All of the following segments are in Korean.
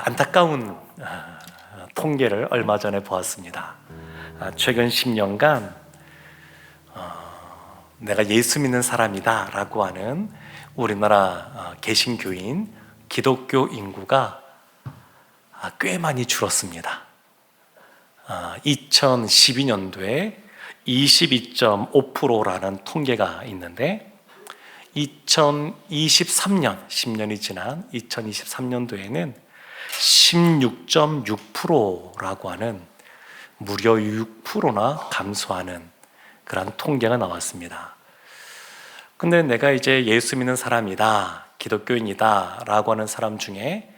안타까운 통계를 얼마 전에 보았습니다. 최근 10년간 내가 예수 믿는 사람이다 라고 하는 우리나라 개신교인 기독교 인구가 꽤 많이 줄었습니다. 2012년도에 22.5%라는 통계가 있는데 2023년, 10년이 지난 2023년도에는 16.6%라고 하는 무려 6%나 감소하는 그런 통계가 나왔습니다. 근데 내가 이제 예수 믿는 사람이다, 기독교인이다 라고 하는 사람 중에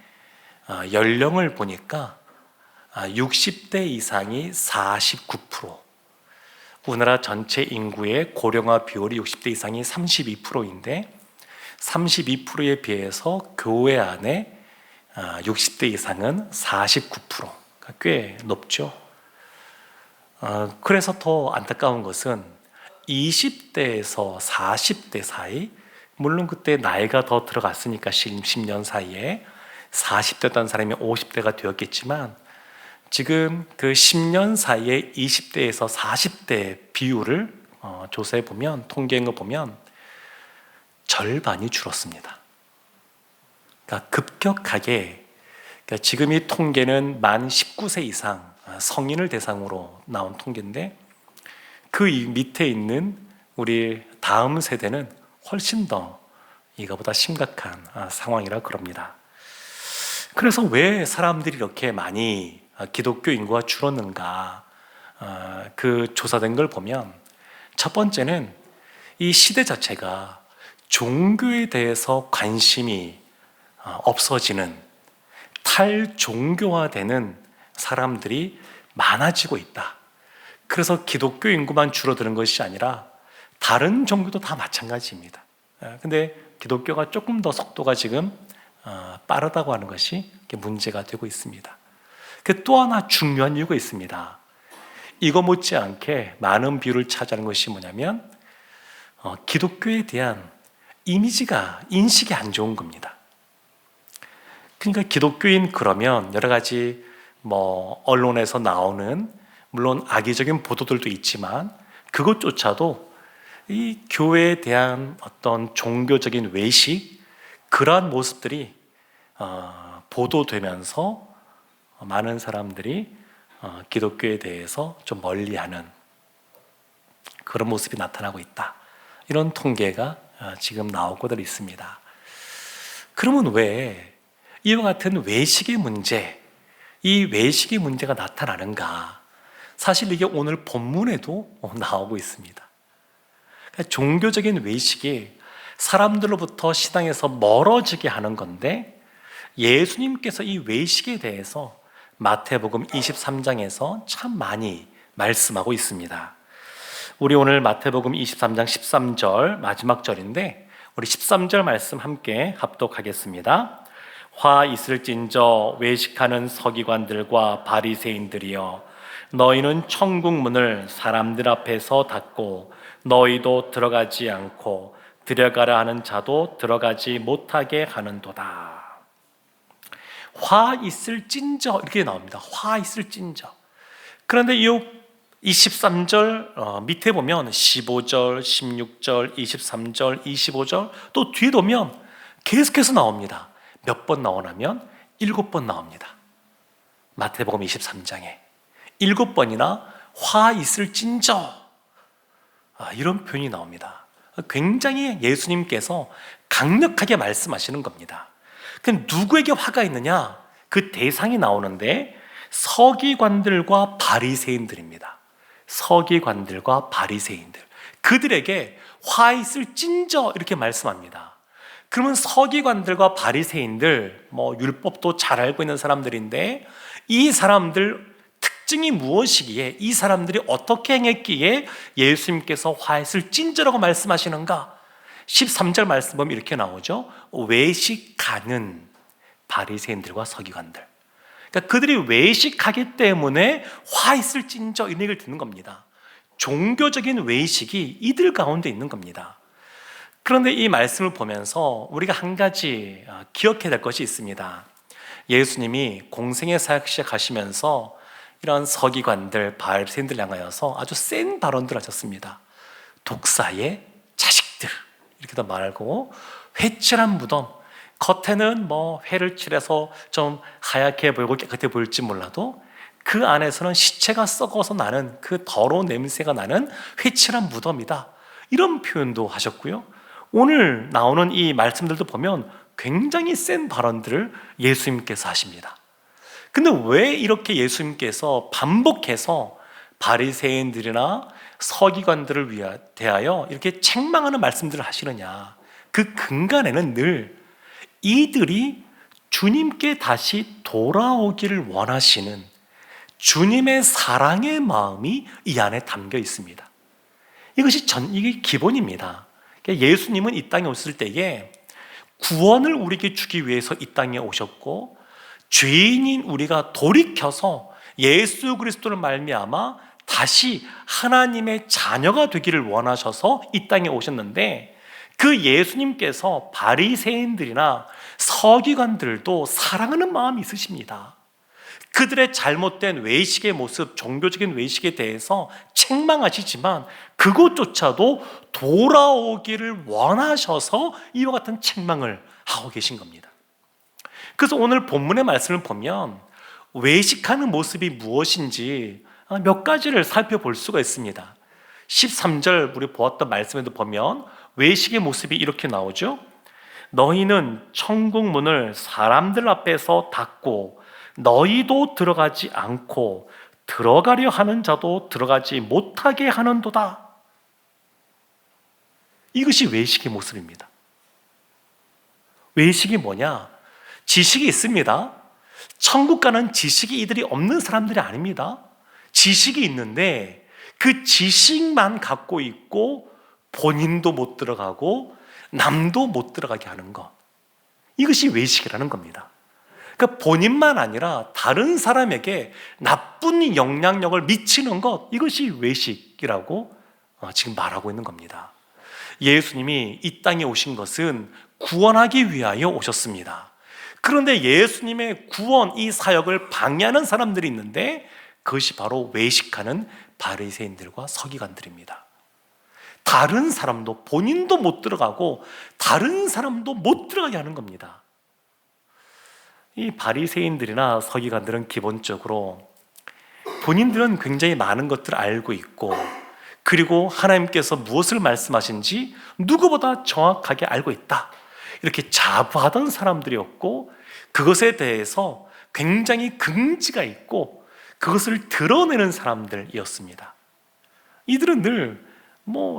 연령을 보니까 60대 이상이 49%, 우리나라 전체 인구의 고령화 비율이 60대 이상이 32%인데 32%에 비해서 교회 안에 60대 이상은 49%, 꽤 높죠. 그래서 더 안타까운 것은 20대에서 40대 사이, 물론 그때 나이가 더 들어갔으니까 10년 사이에 40대였던 사람이 50대가 되었겠지만 지금 그 10년 사이에 20대에서 40대 비율을 조사해 보면, 통계한 거 보면 절반이 줄었습니다. 그러니까 급격하게, 그러니까 지금 이 통계는 만 19세 이상 성인을 대상으로 나온 통계인데 그 밑에 있는 우리 다음 세대는 훨씬 더 이거보다 심각한 상황이라 그럽니다. 그래서 왜 사람들이 이렇게 많이 기독교 인구가 줄었는가, 그 조사된 걸 보면 첫 번째는 이 시대 자체가 종교에 대해서 관심이 없어지는, 탈종교화되는 사람들이 많아지고 있다. 그래서 기독교 인구만 줄어드는 것이 아니라 다른 종교도 다 마찬가지입니다. 근데 기독교가 조금 더 속도가 지금 빠르다고 하는 것이 문제가 되고 있습니다. 또 하나 중요한 이유가 있습니다. 이거 못지않게 많은 비율을 차지하는 것이 뭐냐면 기독교에 대한 이미지가, 인식이 안 좋은 겁니다. 그러니까 기독교인 그러면 여러 가지 언론에서 나오는, 물론 악의적인 보도들도 있지만 그것조차도 이 교회에 대한 어떤 종교적인 외식, 그러한 모습들이 보도되면서 많은 사람들이 기독교에 대해서 좀 멀리하는 그런 모습이 나타나고 있다. 이런 통계가 지금 나오고들 있습니다. 그러면 왜 이와 같은 외식의 문제, 이 외식의 문제가 나타나는가? 사실 이게 오늘 본문에도 나오고 있습니다. 그러니까 종교적인 외식이 사람들로부터 신앙에서 멀어지게 하는 건데 예수님께서 이 외식에 대해서 마태복음 23장에서 참 많이 말씀하고 있습니다. 우리 오늘 마태복음 23장 13절 마지막 절인데 우리 13절 말씀 함께 합독하겠습니다. 화 있을진저 외식하는 서기관들과 바리새인들이여, 너희는 천국 문을 사람들 앞에서 닫고 너희도 들어가지 않고 들어가라 하는 자도 들어가지 못하게 하는도다. 화 있을진저 이렇게 나옵니다. 화 있을진저. 그런데 이 23절 밑에 보면 15절, 16절, 23절, 25절 또 뒤에 보면 계속해서 나옵니다. 몇 번 나오냐면 7번 나옵니다. 마태복음 23장에 7번이나 화 있을진저 이런 표현이 나옵니다. 굉장히 예수님께서 강력하게 말씀하시는 겁니다. 그럼 누구에게 화가 있느냐? 그 대상이 나오는데 서기관들과 바리새인들입니다. 서기관들과 바리새인들, 그들에게 화 있을진저 이렇게 말씀합니다. 그러면 서기관들과 바리새인들, 율법도 잘 알고 있는 사람들인데 이 사람들 특징이 무엇이기에, 이 사람들이 어떻게 행했기에 예수님께서 화했을진저라고 말씀하시는가? 13절 말씀 보면 이렇게 나오죠. 외식하는 바리새인들과 서기관들. 그러니까 그들이 외식하기 때문에 화했을진저 이 얘기를 듣는 겁니다. 종교적인 외식이 이들 가운데 있는 겁니다. 그런데 이 말씀을 보면서 우리가 한 가지 기억해야 될 것이 있습니다. 예수님이 공생의 사역 시작하시면서 이런 서기관들, 바리새인들 향하여서 아주 센 발언들 하셨습니다. 독사의 자식들 이렇게도 말고, 회칠한 무덤, 겉에는 뭐 회를 칠해서 좀 하얗게 보이고 깨끗해 보일지 몰라도 그 안에서는 시체가 썩어서 나는 그 더러운 냄새가 나는 회칠한 무덤이다, 이런 표현도 하셨고요. 오늘 나오는 이 말씀들도 보면 굉장히 센 발언들을 예수님께서 하십니다. 근데 왜 이렇게 예수님께서 반복해서 바리새인들이나 서기관들을 대하여 이렇게 책망하는 말씀들을 하시느냐? 그 근간에는 늘 이들이 주님께 다시 돌아오기를 원하시는 주님의 사랑의 마음이 이 안에 담겨 있습니다. 이게 기본입니다. 예수님은 이 땅에 오셨을 때에 구원을 우리에게 주기 위해서 이 땅에 오셨고, 죄인인 우리가 돌이켜서 예수 그리스도를 말미암아 다시 하나님의 자녀가 되기를 원하셔서 이 땅에 오셨는데, 그 예수님께서 바리새인들이나 서기관들도 사랑하는 마음이 있으십니다. 그들의 잘못된 외식의 모습, 종교적인 외식에 대해서 책망하시지만 그것조차도 돌아오기를 원하셔서 이와 같은 책망을 하고 계신 겁니다. 그래서 오늘 본문의 말씀을 보면 외식하는 모습이 무엇인지 몇 가지를 살펴볼 수가 있습니다. 13절 우리 보았던 말씀에도 보면 외식의 모습이 이렇게 나오죠. 너희는 천국 문을 사람들 앞에서 닫고 너희도 들어가지 않고 들어가려 하는 자도 들어가지 못하게 하는도다. 이것이 외식의 모습입니다. 외식이 뭐냐? 지식이 있습니다. 천국 가는 지식이 이들이 없는 사람들이 아닙니다. 지식이 있는데 그 지식만 갖고 있고 본인도 못 들어가고 남도 못 들어가게 하는 것, 이것이 외식이라는 겁니다. 그러니까 본인만 아니라 다른 사람에게 나쁜 영향력을 미치는 것, 이것이 외식이라고 지금 말하고 있는 겁니다. 예수님이 이 땅에 오신 것은 구원하기 위하여 오셨습니다. 그런데 예수님의 구원, 이 사역을 방해하는 사람들이 있는데 그것이 바로 외식하는 바리새인들과 서기관들입니다. 다른 사람도, 본인도 못 들어가고 다른 사람도 못 들어가게 하는 겁니다. 이 바리새인들이나 서기관들은 기본적으로 본인들은 굉장히 많은 것들을 알고 있고, 그리고 하나님께서 무엇을 말씀하신지 누구보다 정확하게 알고 있다, 이렇게 자부하던 사람들이었고, 그것에 대해서 굉장히 긍지가 있고 그것을 드러내는 사람들이었습니다. 이들은 늘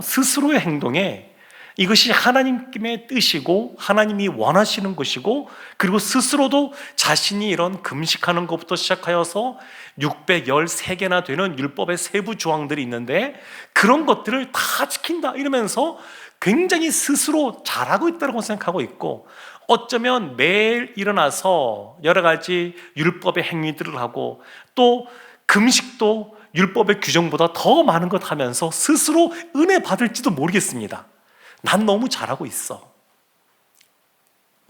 스스로의 행동에 이것이 하나님의 뜻이고 하나님이 원하시는 것이고, 그리고 스스로도 자신이 이런 금식하는 것부터 시작하여서 613개나 되는 율법의 세부 조항들이 있는데 그런 것들을 다 지킨다 이러면서 굉장히 스스로 잘하고 있다고 생각하고 있고, 어쩌면 매일 일어나서 여러 가지 율법의 행위들을 하고 또 금식도 율법의 규정보다 더 많은 것 하면서 스스로 은혜 받을지도 모르겠습니다. 난 너무 잘하고 있어.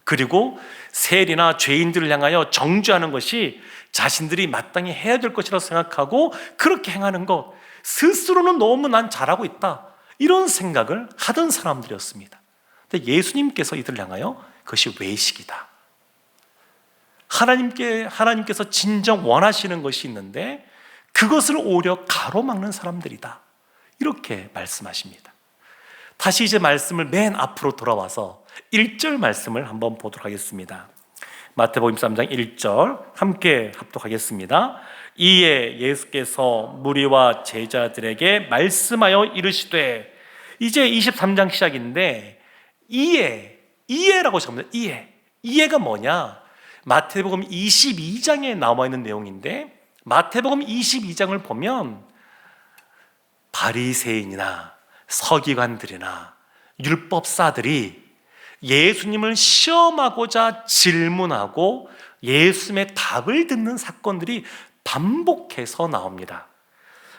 그리고 세리나 죄인들을 향하여 정죄하는 것이 자신들이 마땅히 해야 될 것이라고 생각하고 그렇게 행하는 것, 스스로는 너무 난 잘하고 있다, 이런 생각을 하던 사람들이었습니다. 근데 예수님께서 이들을 향하여 그것이 외식이다, 하나님께서 진정 원하시는 것이 있는데 그것을 오히려 가로막는 사람들이다, 이렇게 말씀하십니다. 다시 이제 말씀을 맨 앞으로 돌아와서 1절 말씀을 한번 보도록 하겠습니다. 마태복음 3장 1절 함께 합독하겠습니다. 이에 예수께서 무리와 제자들에게 말씀하여 이르시되, 이제 23장 시작인데 이해라고 적습니다. 이해가 뭐냐? 마태복음 22장에 나와 있는 내용인데, 마태복음 22장을 보면 바리새인이나 서기관들이나 율법사들이 예수님을 시험하고자 질문하고 예수님의 답을 듣는 사건들이 반복해서 나옵니다.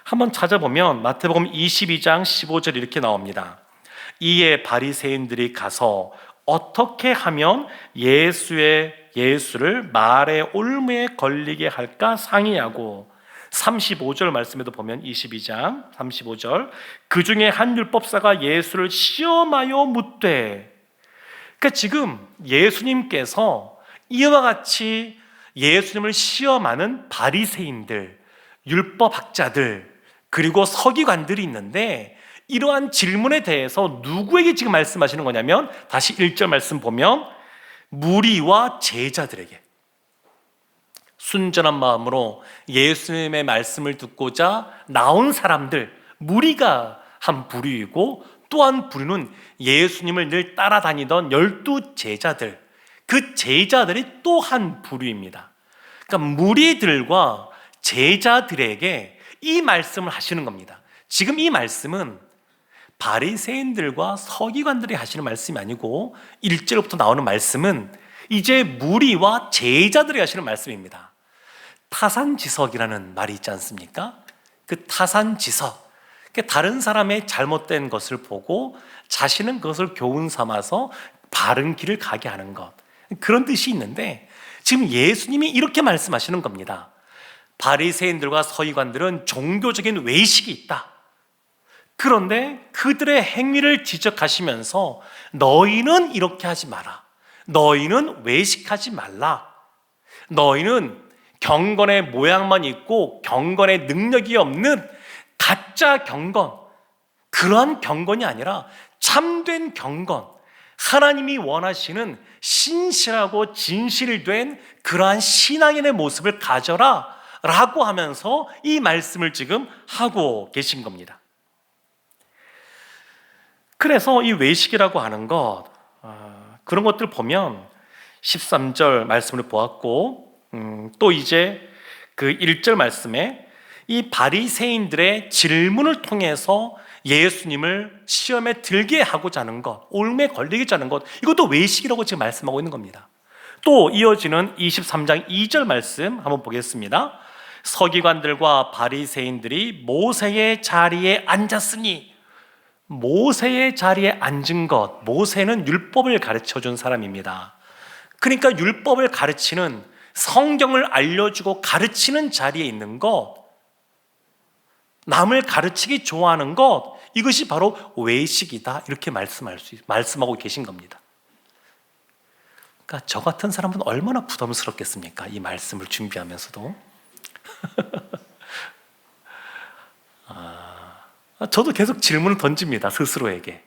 한번 찾아보면 마태복음 22장 15절 이렇게 나옵니다. 이에 바리새인들이 가서 어떻게 하면 예수를 말의 올무에 걸리게 할까 상의하고, 35절 말씀에도 보면 22장 35절, 그 중에 한 율법사가 예수를 시험하여 묻되, 그러니까 지금 예수님께서 이와 같이 예수님을 시험하는 바리새인들, 율법학자들, 그리고 서기관들이 있는데, 이러한 질문에 대해서 누구에게 지금 말씀하시는 거냐면, 다시 1절 말씀 보면 무리와 제자들에게, 순전한 마음으로 예수님의 말씀을 듣고자 나온 사람들, 무리가 한 부류이고, 또 한 부류는 예수님을 늘 따라다니던 12 제자들, 그 제자들이 또 한 부류입니다. 그러니까 무리들과 제자들에게 이 말씀을 하시는 겁니다. 지금 이 말씀은 바리새인들과 서기관들이 하시는 말씀이 아니고, 1절부터 나오는 말씀은 이제 무리와 제자들이 하시는 말씀입니다. 타산지석이라는 말이 있지 않습니까? 그 타산지석, 다른 사람의 잘못된 것을 보고 자신은 그것을 교훈 삼아서 바른 길을 가게 하는 것, 그런 뜻이 있는데, 지금 예수님이 이렇게 말씀하시는 겁니다. 바리새인들과 서기관들은 종교적인 외식이 있다. 그런데 그들의 행위를 지적하시면서 너희는 이렇게 하지 마라, 너희는 외식하지 말라, 너희는 경건의 모양만 있고 경건의 능력이 없는 가짜 경건, 그러한 경건이 아니라 참된 경건, 하나님이 원하시는 신실하고 진실된 그러한 신앙인의 모습을 가져라 라고 하면서 이 말씀을 지금 하고 계신 겁니다. 그래서 이 외식이라고 하는 것, 그런 것들 보면 13절 말씀을 보았고, 또 이제 그 1절 말씀에 이 바리새인들의 질문을 통해서 예수님을 시험에 들게 하고자 하는 것, 올무에 걸리게 하는 것, 이것도 외식이라고 지금 말씀하고 있는 겁니다. 또 이어지는 23장 2절 말씀 한번 보겠습니다. 서기관들과 바리새인들이 모세의 자리에 앉았으니, 모세의 자리에 앉은 것, 모세는 율법을 가르쳐준 사람입니다. 그러니까 율법을 가르치는, 성경을 알려주고 가르치는 자리에 있는 것, 남을 가르치기 좋아하는 것, 이것이 바로 외식이다, 이렇게 말씀하고 계신 겁니다. 그러니까 저 같은 사람은 얼마나 부담스럽겠습니까? 이 말씀을 준비하면서도. 저도 계속 질문을 던집니다, 스스로에게.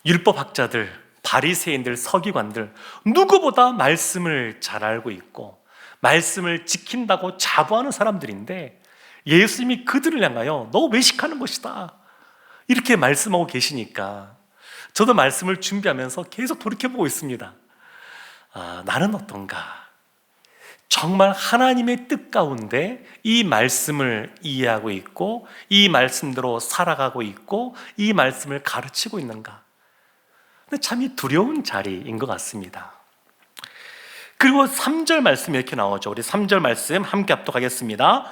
율법학자들, 바리새인들, 서기관들, 누구보다 말씀을 잘 알고 있고 말씀을 지킨다고 자부하는 사람들인데, 예수님이 그들을 향하여 너 외식하는 것이다 이렇게 말씀하고 계시니까 저도 말씀을 준비하면서 계속 돌이켜보고 있습니다. 나는 어떤가? 정말 하나님의 뜻 가운데 이 말씀을 이해하고 있고 이 말씀대로 살아가고 있고 이 말씀을 가르치고 있는가? 근데 참 두려운 자리인 것 같습니다. 그리고 3절 말씀이 이렇게 나오죠. 우리 3절 말씀 함께 합독하겠습니다.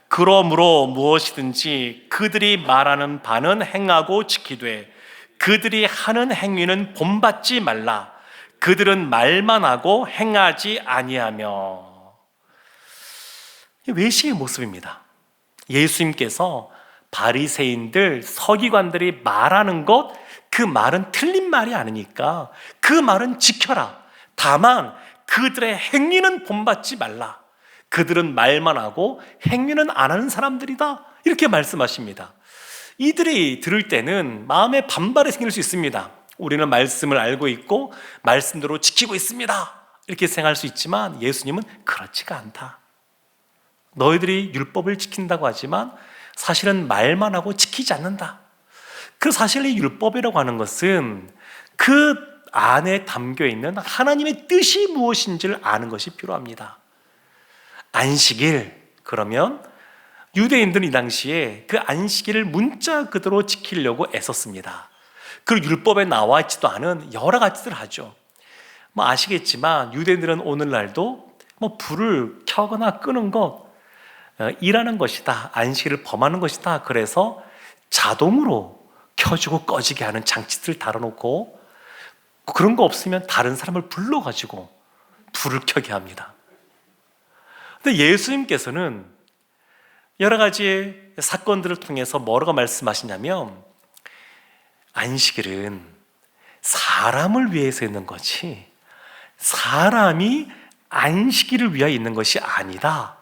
그러므로 무엇이든지 그들이 말하는 바는 행하고 지키되 그들이 하는 행위는 본받지 말라. 그들은 말만 하고 행하지 아니하며. 외식의 모습입니다. 예수님께서 바리새인들, 서기관들이 말하는 것, 그 말은 틀린 말이 아니니까 그 말은 지켜라. 다만 그들의 행위는 본받지 말라. 그들은 말만 하고 행위는 안 하는 사람들이다, 이렇게 말씀하십니다. 이들이 들을 때는 마음에 반발이 생길 수 있습니다. 우리는 말씀을 알고 있고 말씀대로 지키고 있습니다, 이렇게 생각할 수 있지만 예수님은 그렇지가 않다. 너희들이 율법을 지킨다고 하지만 사실은 말만 하고 지키지 않는다. 그 사실 이 율법이라고 하는 것은 그 안에 담겨있는 하나님의 뜻이 무엇인지를 아는 것이 필요합니다. 안식일, 그러면 유대인들은 이 당시에 그 안식일을 문자 그대로 지키려고 애썼습니다. 그리고 율법에 나와 있지도 않은 여러 가지들 하죠. 아시겠지만 유대인들은 오늘날도 불을 켜거나 끄는 것, 일하는 것이다, 안식일을 범하는 것이다, 그래서 자동으로 켜주고 꺼지게 하는 장치들을 달아놓고 그런 거 없으면 다른 사람을 불러가지고 불을 켜게 합니다. 근데 예수님께서는 여러 가지 사건들을 통해서 뭐라고 말씀하시냐면, 안식일은 사람을 위해서 있는 거지 사람이 안식일을 위하여 있는 것이 아니다,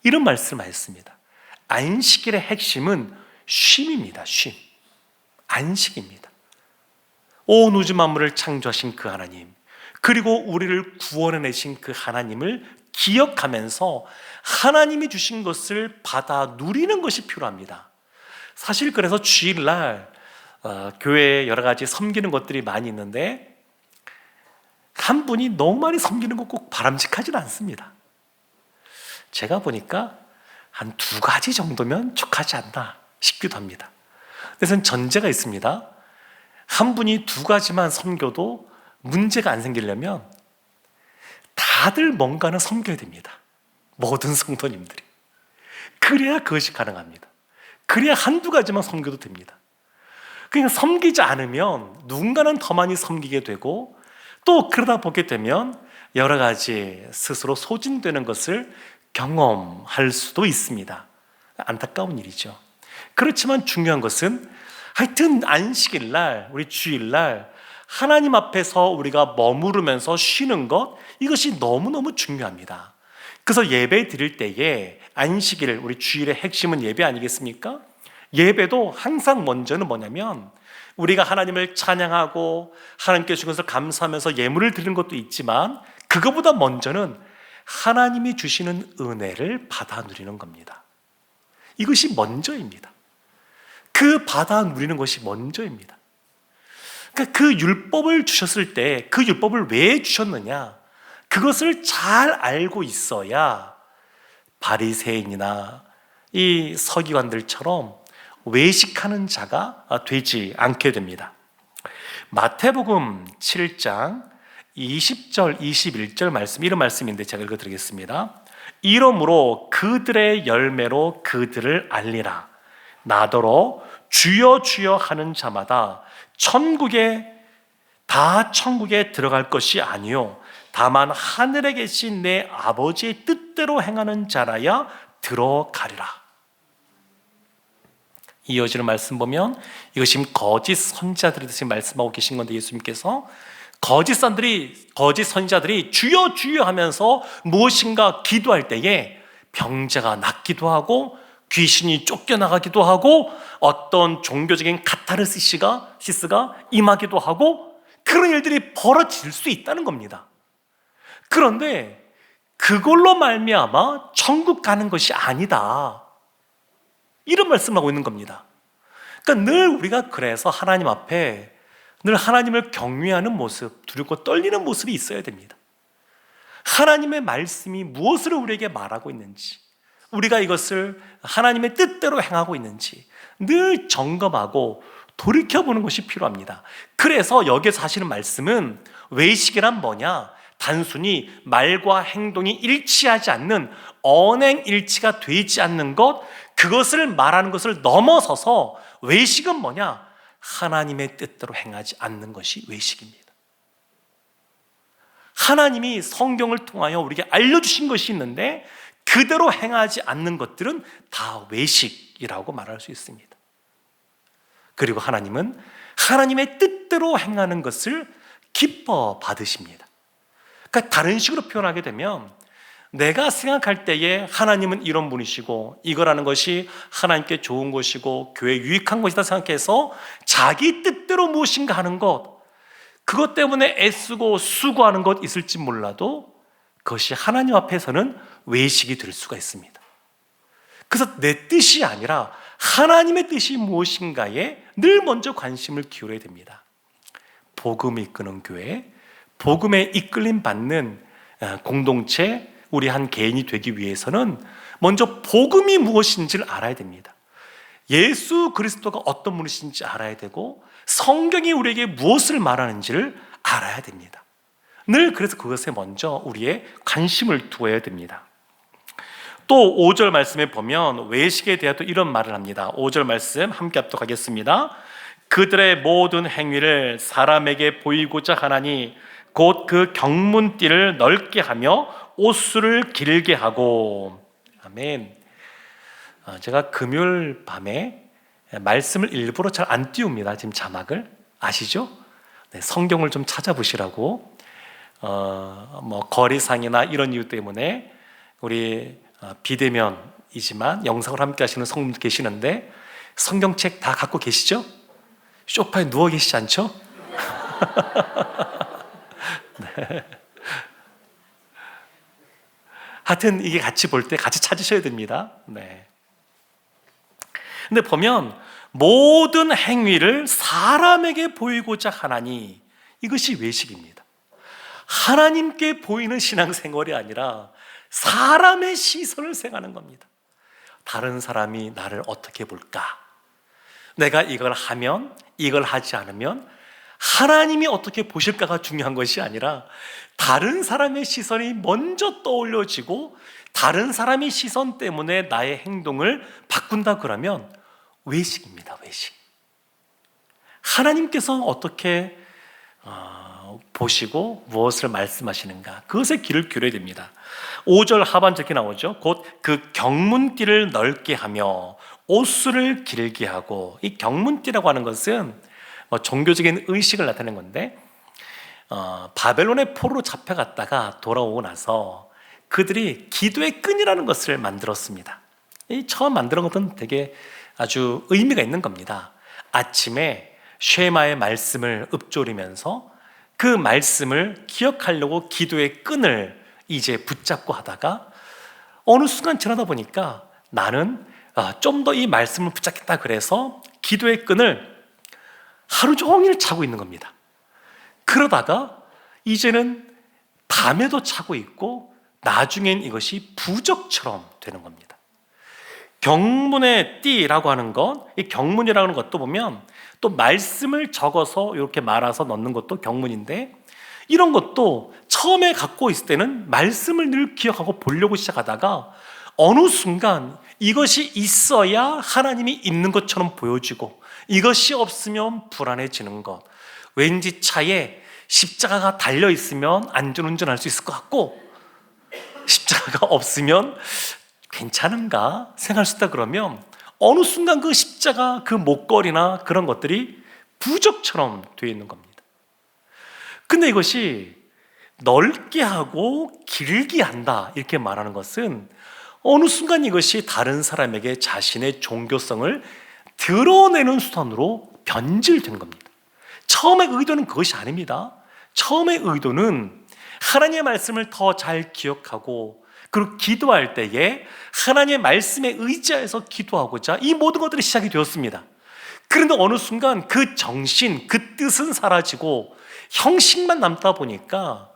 이런 말씀을 하셨습니다. 안식일의 핵심은 쉼입니다. 쉼, 안식입니다. 온 우주 만물을 창조하신 그 하나님, 그리고 우리를 구원해내신 그 하나님을 기억하면서 하나님이 주신 것을 받아 누리는 것이 필요합니다. 사실 그래서 주일날 교회에 여러 가지 섬기는 것들이 많이 있는데, 한 분이 너무 많이 섬기는 거 꼭 바람직하지는 않습니다. 제가 보니까 한 2가지 정도면 족하지 않나 싶기도 합니다. 그래서 전제가 있습니다. 한 분이 2가지만 섬겨도 문제가 안 생기려면 다들 뭔가는 섬겨야 됩니다. 모든 성도님들이. 그래야 그것이 가능합니다. 그래야 1-2가지만 섬겨도 됩니다. 그러니까 섬기지 않으면 누군가는 더 많이 섬기게 되고, 또 그러다 보게 되면 여러 가지 스스로 소진되는 것을 경험할 수도 있습니다. 안타까운 일이죠. 그렇지만 중요한 것은 하여튼 안식일날, 우리 주일날 하나님 앞에서 우리가 머무르면서 쉬는 것, 이것이 너무너무 중요합니다. 그래서 예배 드릴 때에 안식일, 우리 주일의 핵심은 예배 아니겠습니까? 예배도 항상 먼저는 뭐냐면, 우리가 하나님을 찬양하고 하나님께 주신 것을 감사하면서 예물을 드리는 것도 있지만, 그거보다 먼저는 하나님이 주시는 은혜를 받아 누리는 겁니다. 이것이 먼저입니다. 그 받아 누리는 것이 먼저입니다. 그러니까 그 율법을 주셨을 때 그 율법을 왜 주셨느냐, 그것을 잘 알고 있어야 바리새인이나 이 서기관들처럼 외식하는 자가 되지 않게 됩니다. 마태복음 7장 20절 21절 말씀, 이런 말씀인데 제가 읽어드리겠습니다. 이러므로 그들의 열매로 그들을 알리라. 나더러 주여 주여 하는 자마다 천국에 들어갈 것이 아니요 다만 하늘에 계신 내 아버지의 뜻대로 행하는 자라야 들어가리라. 이어지는 말씀 보면 이것이 거짓 선지자들에 대해서 말씀하고 계신 건데, 예수님께서 거짓 선지자들이 주여 주여 하면서 무엇인가 기도할 때에 병자가 낫기도 하고 귀신이 쫓겨나가기도 하고 어떤 종교적인 카타르시스가 임하기도 하고, 그런 일들이 벌어질 수 있다는 겁니다. 그런데 그걸로 말미암아 천국 가는 것이 아니다, 이런 말씀을 하고 있는 겁니다. 그러니까 늘 우리가 그래서 하나님 앞에 늘 하나님을 경외하는 모습, 두렵고 떨리는 모습이 있어야 됩니다. 하나님의 말씀이 무엇을 우리에게 말하고 있는지, 우리가 이것을 하나님의 뜻대로 행하고 있는지 늘 점검하고 돌이켜보는 것이 필요합니다. 그래서 여기에서 하시는 말씀은, 외식이란 뭐냐? 단순히 말과 행동이 일치하지 않는, 언행일치가 되지 않는 것, 그것을 말하는 것을 넘어서서 외식은 뭐냐? 하나님의 뜻대로 행하지 않는 것이 외식입니다. 하나님이 성경을 통하여 우리에게 알려주신 것이 있는데 그대로 행하지 않는 것들은 다 외식이라고 말할 수 있습니다. 그리고 하나님은 하나님의 뜻대로 행하는 것을 기뻐 받으십니다. 그러니까 다른 식으로 표현하게 되면, 내가 생각할 때에 하나님은 이런 분이시고 이거라는 것이 하나님께 좋은 것이고 교회에 유익한 것이다 생각해서 자기 뜻대로 무엇인가 하는 것, 그것 때문에 애쓰고 수고하는 것 있을지 몰라도 그것이 하나님 앞에서는 외식이 될 수가 있습니다. 그래서 내 뜻이 아니라 하나님의 뜻이 무엇인가에 늘 먼저 관심을 기울여야 됩니다. 복음을 이끄는 교회, 복음에 이끌림 받는 공동체, 우리 한 개인이 되기 위해서는 먼저 복음이 무엇인지를 알아야 됩니다. 예수 그리스도가 어떤 분이신지 알아야 되고, 성경이 우리에게 무엇을 말하는지를 알아야 됩니다. 늘 그래서 그것에 먼저 우리의 관심을 두어야 됩니다. 또 5절 말씀에 보면 외식에 대해 또 이런 말을 합니다. 5절 말씀 함께 합독하겠습니다. 그들의 모든 행위를 사람에게 보이고자 하나니 곧 그 경문띠를 넓게 하며 옷수를 길게 하고. 아멘. 제가 금요일 밤에 말씀을 일부러 잘 안 띄웁니다. 지금 자막을 아시죠? 네, 성경을 좀 찾아보시라고. 거리상이나 이런 이유 때문에 우리 비대면이지만 영상을 함께 하시는 성도들 계시는데 성경책 다 갖고 계시죠? 소파에 누워 계시지 않죠? 네. 하여튼 이게 같이 볼 때 같이 찾으셔야 됩니다. 네. 근데 보면 모든 행위를 사람에게 보이고자 하나니, 이것이 외식입니다. 하나님께 보이는 신앙생활이 아니라 사람의 시선을 생각하는 겁니다. 다른 사람이 나를 어떻게 볼까? 내가 이걸 하면, 이걸 하지 않으면 하나님이 어떻게 보실까가 중요한 것이 아니라 다른 사람의 시선이 먼저 떠올려지고 다른 사람의 시선 때문에 나의 행동을 바꾼다 그러면 외식입니다. 외식. 하나님께서 어떻게 보시고 무엇을 말씀하시는가, 그것에 귀를 기울여야 됩니다. 5절 하반절 이렇게 나오죠. 곧 그 경문띠를 넓게 하며 옷수를 길게 하고. 이 경문띠라고 하는 것은 종교적인 의식을 나타내는 건데, 바벨론의 포로로 잡혀갔다가 돌아오고 나서 그들이 기도의 끈이라는 것을 만들었습니다. 이 처음 만드는 것은 되게 아주 의미가 있는 겁니다. 아침에 쉐마의 말씀을 읊조리면서 그 말씀을 기억하려고 기도의 끈을 이제 붙잡고 하다가 어느 순간 지나다 보니까 나는 좀 더 이 말씀을 붙잡겠다, 그래서 기도의 끈을 하루 종일 차고 있는 겁니다. 그러다가 이제는 밤에도 차고 있고 나중엔 이것이 부적처럼 되는 겁니다. 경문의 띠라고 하는 것, 이 경문이라는 것도 보면 또 말씀을 적어서 이렇게 말아서 넣는 것도 경문인데, 이런 것도 처음에 갖고 있을 때는 말씀을 늘 기억하고 보려고 시작하다가 어느 순간 이것이 있어야 하나님이 있는 것처럼 보여지고 이것이 없으면 불안해지는 것, 왠지 차에 십자가가 달려있으면 안전운전할 수 있을 것 같고 십자가가 없으면 괜찮은가 생각할 수 있다 그러면 어느 순간 그 십자가, 그 목걸이나 그런 것들이 부적처럼 되어 있는 겁니다. 근데 이것이 넓게 하고 길게 한다 이렇게 말하는 것은 어느 순간 이것이 다른 사람에게 자신의 종교성을 드러내는 수단으로 변질된 겁니다. 처음의 의도는 그것이 아닙니다. 처음의 의도는 하나님의 말씀을 더 잘 기억하고 그리고 기도할 때에 하나님의 말씀에 의지해서 기도하고자 이 모든 것들이 시작이 되었습니다. 그런데 어느 순간 그 정신, 그 뜻은 사라지고 형식만 남다 보니까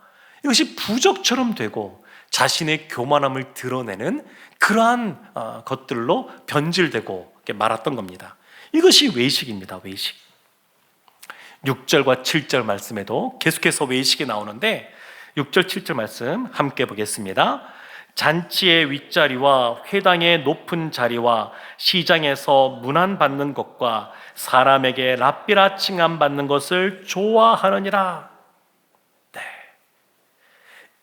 이것이 부적처럼 되고 자신의 교만함을 드러내는 그러한 것들로 변질되고 말았던 겁니다. 이것이 외식입니다. 외식. 6절과 7절 말씀에도 계속해서 외식이 나오는데 6절 7절 말씀 함께 보겠습니다. 잔치의 윗자리와 회당의 높은 자리와 시장에서 문안받는 것과 사람에게 랍비라 칭함받는 것을 좋아하느니라. 네.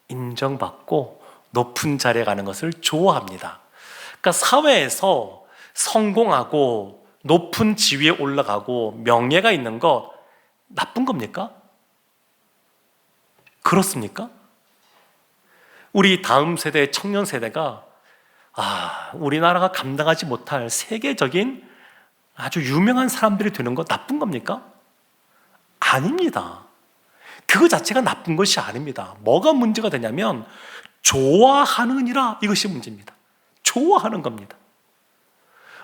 인정받고 높은 자리에 가는 것을 좋아합니다. 그러니까 사회에서 성공하고 높은 지위에 올라가고 명예가 있는 것 나쁜 겁니까? 그렇습니까? 우리 다음 세대, 청년 세대가 우리나라가 감당하지 못할 세계적인 아주 유명한 사람들이 되는 거 나쁜 겁니까? 아닙니다. 그거 자체가 나쁜 것이 아닙니다. 뭐가 문제가 되냐면 좋아하느니라, 이것이 문제입니다. 좋아하는 겁니다.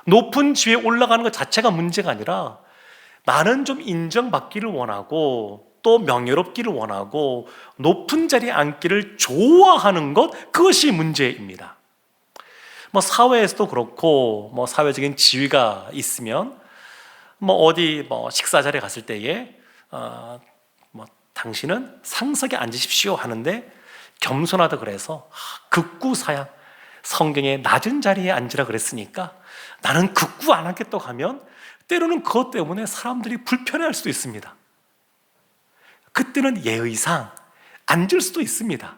높은 지위에 올라가는 것 자체가 문제가 아니라 나는 좀 인정받기를 원하고 또 명예롭기를 원하고 높은 자리에 앉기를 좋아하는 것, 그것이 문제입니다. 사회에서도 그렇고 사회적인 지위가 있으면 어디 식사 자리에 갔을 때에 당신은 상석에 앉으십시오 하는데 겸손하다 그래서 극구사양, 성경에 낮은 자리에 앉으라 그랬으니까 나는 극구 안 앉겠다고 하면 때로는 그것 때문에 사람들이 불편해할 수도 있습니다. 그때는 예의상 앉을 수도 있습니다.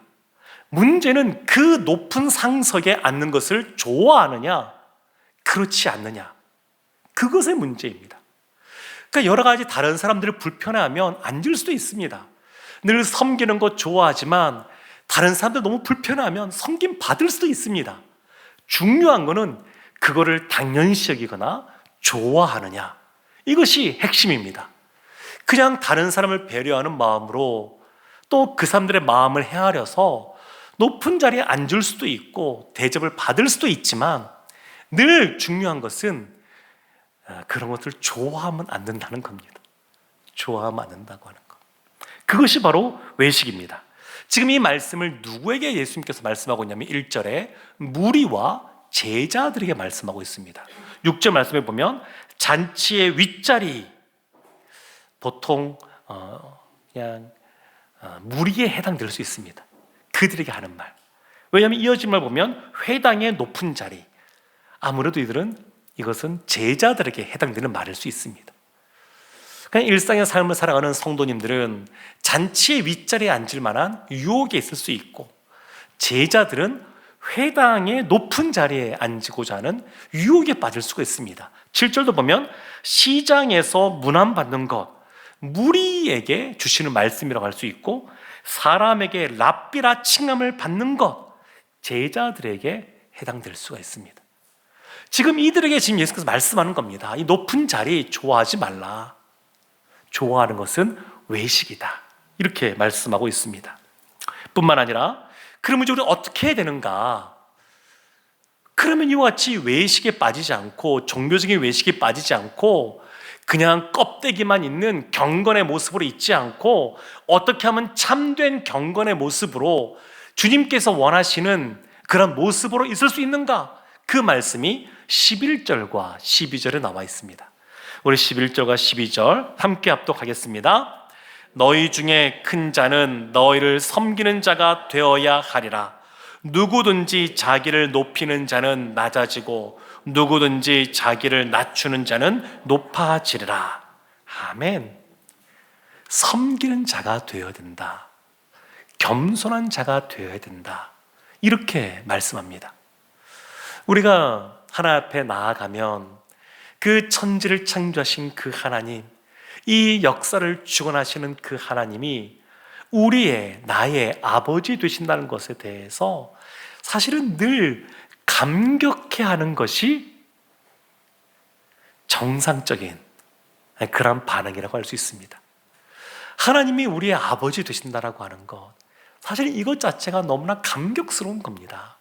문제는 그 높은 상석에 앉는 것을 좋아하느냐, 그렇지 않느냐, 그것의 문제입니다. 그러니까 여러 가지 다른 사람들을 불편해하면 앉을 수도 있습니다. 늘 섬기는 것 좋아하지만 다른 사람들 너무 불편해하면 섬김 받을 수도 있습니다. 중요한 거는 그거를 당연시 여기거나 좋아하느냐, 이것이 핵심입니다. 그냥 다른 사람을 배려하는 마음으로 또 그 사람들의 마음을 헤아려서 높은 자리에 앉을 수도 있고 대접을 받을 수도 있지만 늘 중요한 것은 그런 것을 좋아하면 안 된다는 겁니다. 좋아하면 안 된다고 하는 것. 그것이 바로 외식입니다. 지금 이 말씀을 누구에게 예수님께서 말씀하고 있냐면 1절에 무리와 제자들에게 말씀하고 있습니다. 6절 말씀에 보면 잔치의 윗자리, 보통 그냥 무리에 해당될 수 있습니다. 그들에게 하는 말. 왜냐하면 이어진 말 보면 회당의 높은 자리, 아무래도 이것은 제자들에게 해당되는 말일 수 있습니다. 그냥 일상의 삶을 살아가는 성도님들은 잔치의 윗자리에 앉을 만한 유혹이 있을 수 있고, 제자들은 회당의 높은 자리에 앉고자 하는 유혹에 빠질 수가 있습니다. 7절도 보면 시장에서 문안받는 것, 무리에게 주시는 말씀이라고 할 수 있고, 사람에게 랍비라 칭함을 받는 것, 제자들에게 해당될 수가 있습니다. 지금 이들에게 지금 예수께서 말씀하는 겁니다. 이 높은 자리 좋아하지 말라. 좋아하는 것은 외식이다. 이렇게 말씀하고 있습니다. 뿐만 아니라 그러면 이제 우리가 어떻게 해야 되는가? 그러면 이와 같이 외식에 빠지지 않고, 종교적인 외식에 빠지지 않고 그냥 껍데기만 있는 경건의 모습으로 있지 않고 어떻게 하면 참된 경건의 모습으로 주님께서 원하시는 그런 모습으로 있을 수 있는가? 그 말씀이 11절과 12절에 나와 있습니다. 우리 11절과 12절 함께 합독하겠습니다. 너희 중에 큰 자는 너희를 섬기는 자가 되어야 하리라. 누구든지 자기를 높이는 자는 낮아지고 누구든지 자기를 낮추는 자는 높아지리라. 아멘. 섬기는 자가 되어야 된다. 겸손한 자가 되어야 된다. 이렇게 말씀합니다. 우리가 하나님 앞에 나아가면 그 천지를 창조하신 그 하나님, 이 역사를 주관하시는 그 하나님이 나의 아버지 되신다는 것에 대해서 사실은 늘 감격해하는 것이 정상적인 그런 반응이라고 할 수 있습니다. 하나님이 우리의 아버지 되신다라고 하는 것, 사실 이것 자체가 너무나 감격스러운 겁니다.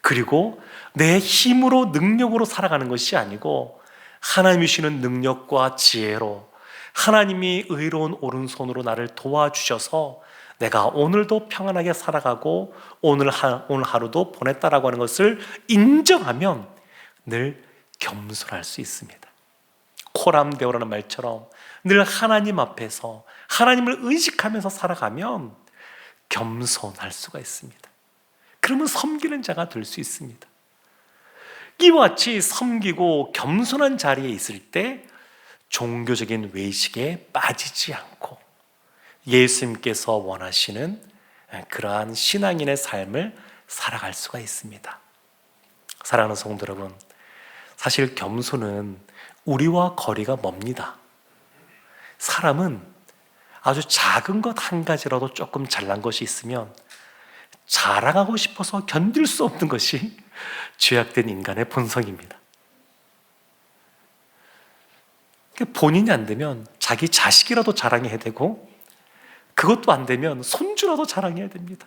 그리고 내 힘으로 능력으로 살아가는 것이 아니고 하나님이 주시는 능력과 지혜로, 하나님이 의로운 오른손으로 나를 도와주셔서 내가 오늘도 평안하게 살아가고 오늘 하루도 보냈다라고 하는 것을 인정하면 늘 겸손할 수 있습니다. 코람데오라는 말처럼 늘 하나님 앞에서 하나님을 의식하면서 살아가면 겸손할 수가 있습니다. 그러면 섬기는 자가 될 수 있습니다. 이와 같이 섬기고 겸손한 자리에 있을 때 종교적인 외식에 빠지지 않고 예수님께서 원하시는 그러한 신앙인의 삶을 살아갈 수가 있습니다. 사랑하는 성도 여러분, 사실 겸손은 우리와 거리가 멉니다. 사람은 아주 작은 것 한 가지라도 조금 잘난 것이 있으면 자랑하고 싶어서 견딜 수 없는 것이 죄악된 인간의 본성입니다. 본인이 안 되면 자기 자식이라도 자랑해야 되고, 그것도 안 되면 손주라도 자랑해야 됩니다.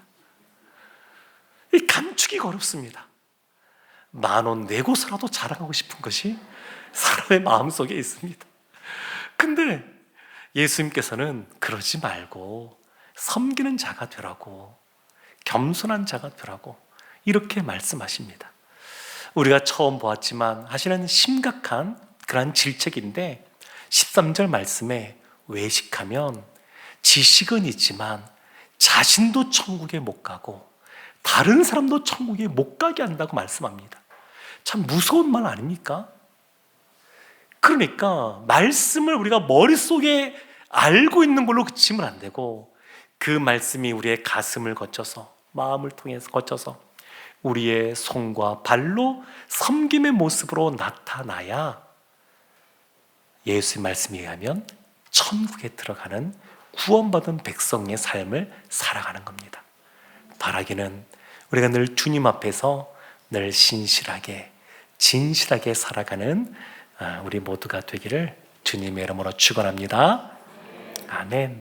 이 감추기가 어렵습니다. 10,000원 내고서라도 자랑하고 싶은 것이 사람의 마음속에 있습니다. 근데 예수님께서는 그러지 말고 섬기는 자가 되라고, 겸손한 자가 되라고 이렇게 말씀하십니다. 우리가 처음 보았지만 사실은 심각한 그런 질책인데 13절 말씀에 외식하면 지식은 있지만 자신도 천국에 못 가고 다른 사람도 천국에 못 가게 한다고 말씀합니다. 참 무서운 말 아닙니까? 그러니까 말씀을 우리가 머릿속에 알고 있는 걸로 그치면 안 되고, 그 말씀이 우리의 가슴을 거쳐서, 마음을 통해서 거쳐서 우리의 손과 발로 섬김의 모습으로 나타나야 예수의 말씀에 의하면 천국에 들어가는 구원받은 백성의 삶을 살아가는 겁니다. 바라기는 우리가 늘 주님 앞에서 늘 신실하게 진실하게 살아가는 우리 모두가 되기를 주님의 이름으로 축원합니다. 아멘.